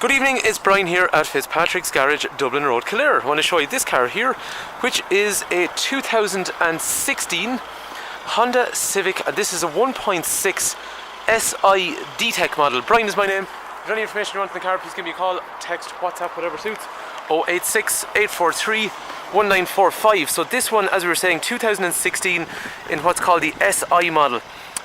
Good evening, it's Brian here at Fitzpatrick's Garage, Dublin Road, Kildare. I want to show you this car here, which is a 2016 Honda Civic, and this is a 1.6i-DTEC model. Brian is my name. If there's any information you want on the car, please give me a call, text, WhatsApp, whatever suits. 086-843-1945. So this one, as we were saying, 2016 in what's called the SI model.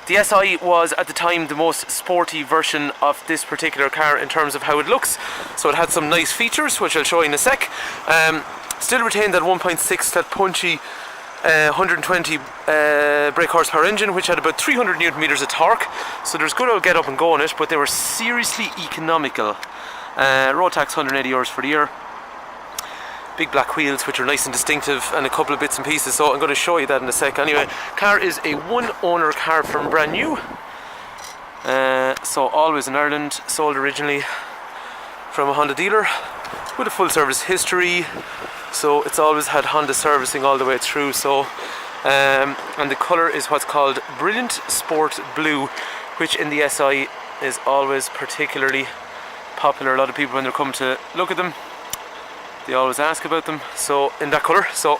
The SI was at the time the most sporty version of this particular car in terms of how it looks. So it had some nice features, which I'll show you in a sec. Still retained that 1.6, that punchy 120 brake horsepower engine, which had about 300 newton meters of torque. So there's good old get up and go on it, but they were seriously economical. Road tax €180 for the year. Big black wheels, which are nice and distinctive, and a couple of bits and pieces, so I'm going to show you that in a sec. Anyway, car is a one owner car from brand new, so always in Ireland, sold originally from a Honda dealer with a full service history, so it's always had Honda servicing all the way through. So and the colour is what's called Brilliant Sport Blue, which in the SI is always particularly popular. A lot of people, when they're coming to look at them, they always ask about them, so in that colour. So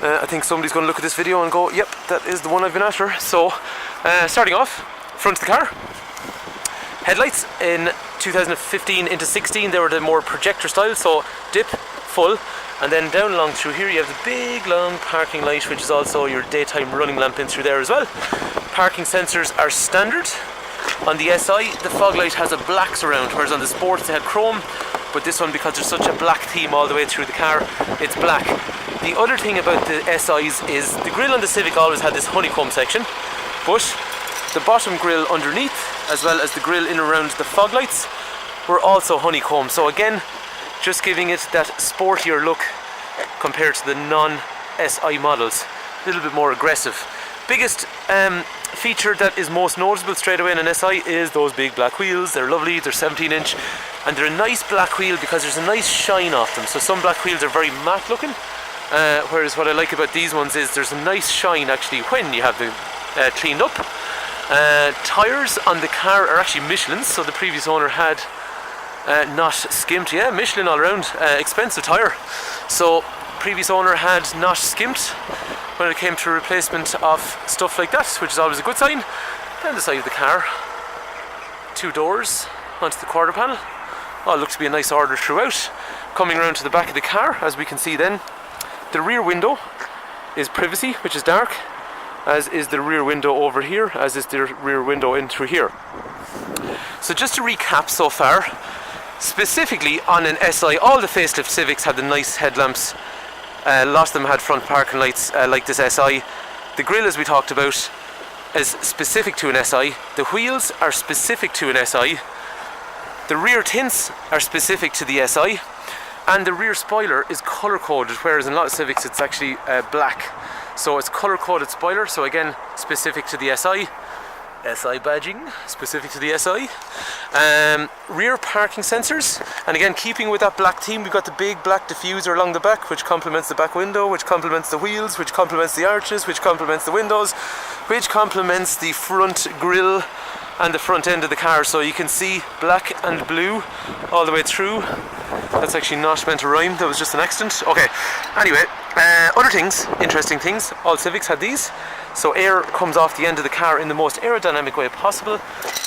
I think somebody's going to look at this video and go, yep, that is the one I've been after. So starting off, front of the car, headlights in 2015 into 16, they were the more projector style, so dip, full, and then down along through here you have the big long parking light, which is also your daytime running lamp in through there as well. Parking sensors are standard. On the SI, the fog light has a black surround, whereas on the Sports they had chrome, but this one, because there's such a black theme all the way through the car, it's black. The other thing about the SIs is the grille on the Civic always had this honeycomb section, but the bottom grille underneath, as well as the grille in and around the fog lights, were also honeycomb. So again, just giving it that sportier look compared to the non-SI models. A little bit more aggressive. Biggest feature that is most noticeable straight away in an SI is those big black wheels. They're lovely, they're 17 inch, and they're a nice black wheel because there's a nice shine off them. So some black wheels are very matte looking, whereas what I like about these ones is there's a nice shine actually when you have them cleaned up. Tyres on the car are actually Michelin's, so the previous owner had not skimped. Yeah, Michelin all around, expensive tyre. So previous owner had not skimped when it came to replacement of stuff like that, which is always a good sign. Down the side of the car, two doors onto the quarter panel. Oh, it looks to be a nice order throughout. Coming around to the back of the car, as we can see then, the rear window is privacy, which is dark, as is the rear window over here, as is the rear window in through here. So just to recap so far, specifically on an SI, all the facelift Civics had the nice headlamps. A lot of them had front parking lights like this SI. The grille, as we talked about, is specific to an SI. The wheels are specific to an SI. The rear tints are specific to the SI. And the rear spoiler is colour coded, whereas in a lot of Civics it's actually black. So it's colour coded spoiler, so again specific to the SI. SI badging, specific to the SI. Rear parking sensors, and again keeping with that black theme, we've got the big black diffuser along the back, which complements the back window, which complements the wheels, which complements the arches, which complements the windows, which complements the front grille and the front end of the car. So you can see black and blue all the way through. That's actually not meant to rhyme, that was just an accident. Okay, anyway, other things, interesting things, all Civics had these. So air comes off the end of the car in the most aerodynamic way possible,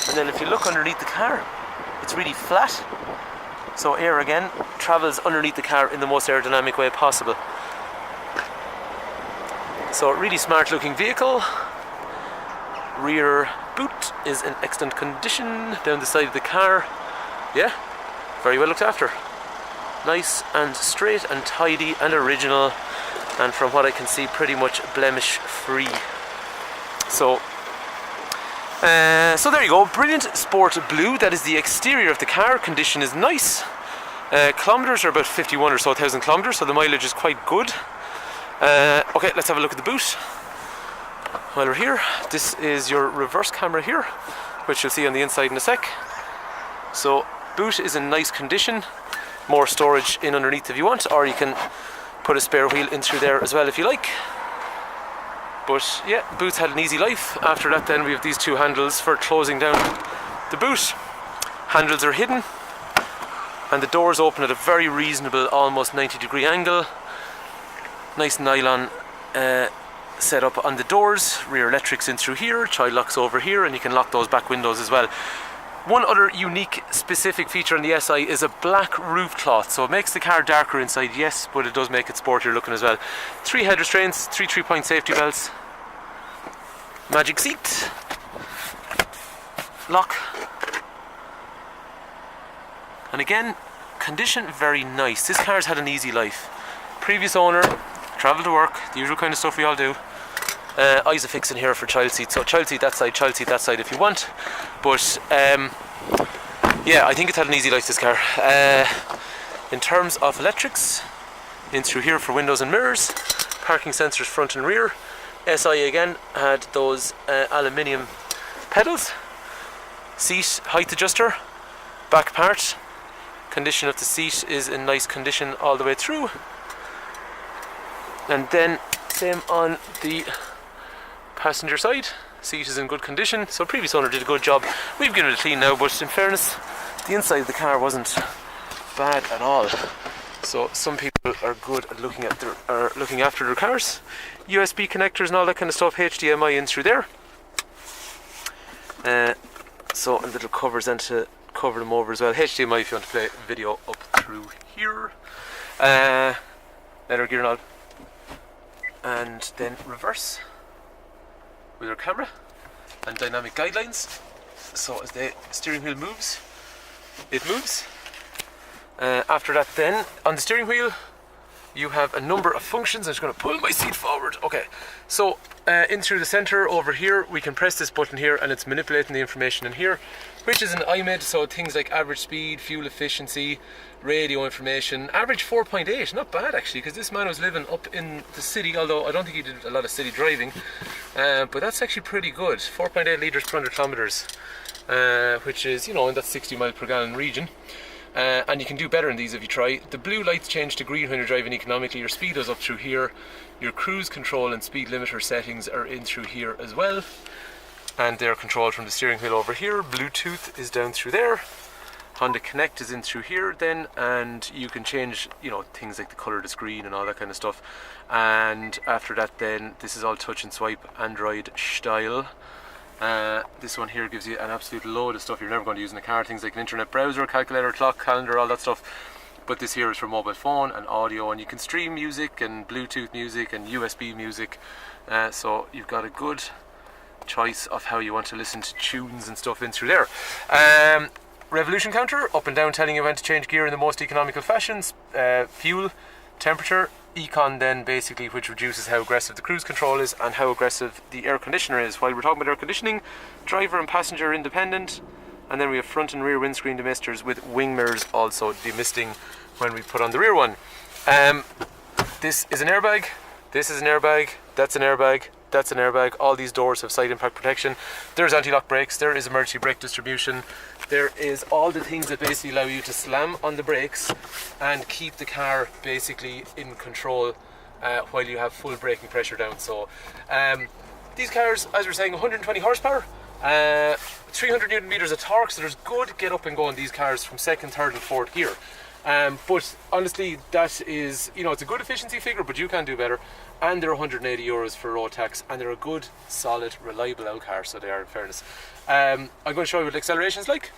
and then if you look underneath the car, it's really flat. So air again travels underneath the car in the most aerodynamic way possible. So really smart looking vehicle. Rear boot is in excellent condition down the side of the car. Yeah, very well looked after. Nice and straight and tidy and original, and from what I can see pretty much blemish free. So there you go, Brilliant Sport Blue. That is the exterior of the car. Condition is nice. Kilometers are about 51 or so thousand kilometers, so the mileage is quite good. Okay, let's have a look at the boot. While we're here, this is your reverse camera here, which you'll see on the inside in a sec. So boot is in nice condition. More storage in underneath if you want, or you can put a spare wheel in through there as well if you like. But yeah, boot's had an easy life. After that then we have these two handles for closing down the boot. Handles are hidden. and the doors open at a very reasonable, almost 90-degree angle. Nice nylon set up on the doors, rear electrics in through here, child locks over here, and you can lock those back windows as well. One other unique specific feature on the SI is a black roof cloth, so it makes the car darker inside, yes, but it does make it sportier looking as well. 3 head restraints, 3 3-point safety belts, magic seat, lock, and again, condition very nice. This car's had an easy life. Previous owner, travel to work, the usual kind of stuff we all do. Isofix in here for child seat, so child seat that side if you want. But yeah, I think it's had an easy life, this car. In terms of electrics, in through here for windows and mirrors, parking sensors front and rear. SI again had those aluminium pedals, seat height adjuster, back part. Condition of the seat is in nice condition all the way through. And then same on the passenger side, seat is in good condition, so previous owner did a good job. We've given it a clean now, but in fairness, the inside of the car wasn't bad at all. So some people are good at looking after their cars. USB connectors and all that kind of stuff, HDMI in through there. So and little covers then to cover them over as well. HDMI if you want to play video up through here. Leather gear knob. And then reverse with our camera and dynamic guidelines, so as the steering wheel moves, it moves. After that then, on the steering wheel you have a number of functions. I'm just going to pull my seat forward. Okay, so in through the center over here we can press this button here and it's manipulating the information in here, which is an IMED, so things like average speed, fuel efficiency, radio information. Average 4.8, not bad actually, because this man was living up in the city, although I don't think he did a lot of city driving, but that's actually pretty good. 4.8 litres per 100 kilometres, which is, you know, in that 60 mile per gallon region. And you can do better in these if you try. The blue lights change to green when you're driving economically. Your speed is up through here. Your cruise control and speed limiter settings are in through here as well. And they're controlled from the steering wheel over here. Bluetooth is down through there. Honda Connect is in through here then, and you can change, you know, things like the colour of the screen and all that kind of stuff. And after that then, this is all touch and swipe Android style. This one here gives you an absolute load of stuff you're never going to use in a car, things like an internet browser, calculator, clock, calendar, all that stuff. But this here is for mobile phone and audio, and you can stream music and Bluetooth music and USB music, so you've got a good choice of how you want to listen to tunes and stuff in through there. Revolution counter, up and down, telling you when to change gear in the most economical fashions. Fuel, temperature, econ then basically, which reduces how aggressive the cruise control is and how aggressive the air conditioner is. While we're talking about air conditioning, driver and passenger independent, and then we have front and rear windscreen demisters with wing mirrors also demisting when we put on the rear one. This is an airbag, this is an airbag, that's an airbag, that's an airbag. All these doors have side impact protection. There's anti-lock brakes, there is emergency brake distribution, there is all the things that basically allow you to slam on the brakes and keep the car basically in control while you have full braking pressure down. So these cars, as we're saying, 120 horsepower, 300 newton meters of torque, so there's good get up and go on these cars from second, third and fourth gear. But honestly, that is, you know, it's a good efficiency figure, but you can do better. And they're 180 euros for road tax, and they're a good, solid, reliable out car, so they are, in fairness. I'm going to show you what acceleration is like.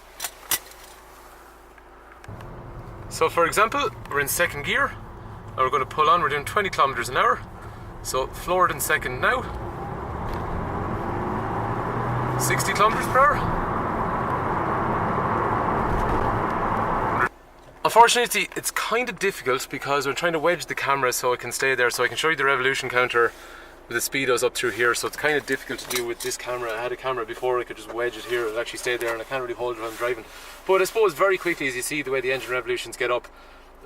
So for example, we're in second gear, and we're going to pull on, we're doing 20 kilometers an hour. So floored in second now. 60 kilometers per hour. Unfortunately, it's kind of difficult because we're trying to wedge the camera so it can stay there, so I can show you the revolution counter with the speedos up through here, so it's kind of difficult to do with this camera. I had a camera before, I could just wedge it here, it actually stayed there, and I can't really hold it when I'm driving. But I suppose very quickly, as you see the way the engine revolutions get up,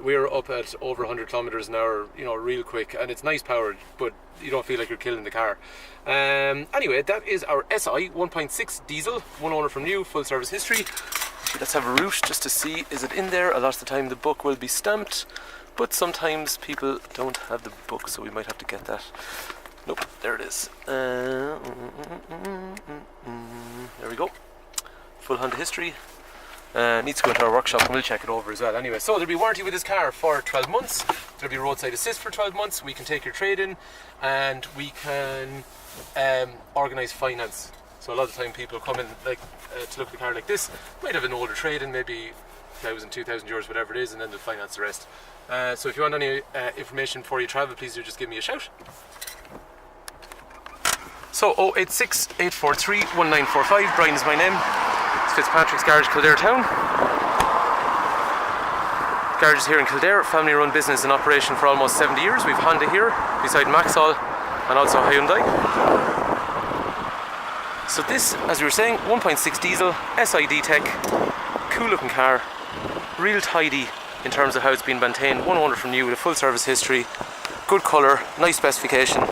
we're up at over 100 kilometers an hour, you know, real quick, and it's nice powered, but you don't feel like you're killing the car. Anyway, that is our SI 1.6 diesel, one owner from new, full service history. Let's have a route just to see, is it in there? A lot of the time the book will be stamped, but sometimes people don't have the book, so we might have to get that. Nope, there it is. There we go. Full Honda history. Needs to go into our workshop and we'll check it over as well. Anyway, so there'll be warranty with this car for 12 months. There'll be roadside assist for 12 months. We can take your trade-in and we can organise finance. So a lot of the time people come in like to look at a car like this, might have an older trade-in, maybe 1,000, 2,000 euros, whatever it is, and then they'll finance the rest. So if you want any information before you travel, please do just give me a shout. So 086-843-1945, Brian is my name. It's Fitzpatrick's Garage, Kildare Town. Garage is here in Kildare, family run business in operation for almost 70 years. We've Honda here, beside Maxall, and also Hyundai. So this, as we were saying, 1.6 diesel, SI-DTEC, cool looking car, real tidy in terms of how it's been maintained, 100 from new with a full service history, good colour, nice specification.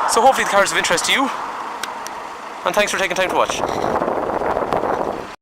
So hopefully the car is of interest to you, and thanks for taking time to watch.